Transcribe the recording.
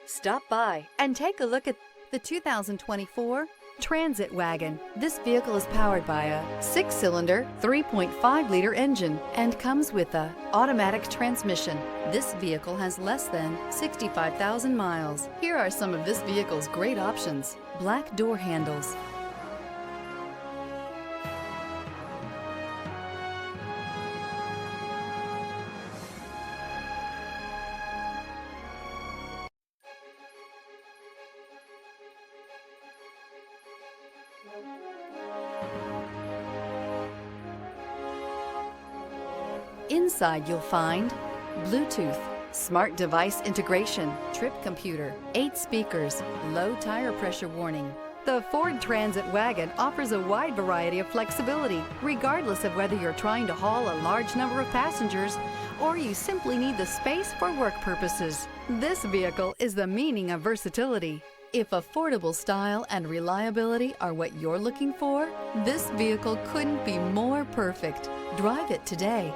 Stop by and take a look at the 2024 Transit Wagon. This vehicle is powered by a 6-cylinder, 3.5-liter engine and comes with a automatic transmission. This vehicle has less than 65,000 miles. Here are some of this vehicle's great options: black door handles, inside you'll find Bluetooth, smart device integration, trip computer, 8 speakers, low tire pressure warning. The Ford Transit Wagon offers a wide variety of flexibility, regardless of whether you're trying to haul a large number of passengers or you simply need the space for work purposes. This vehicle is the meaning of versatility. If affordable style and reliability are what you're looking for, this vehicle couldn't be more perfect. Drive it today.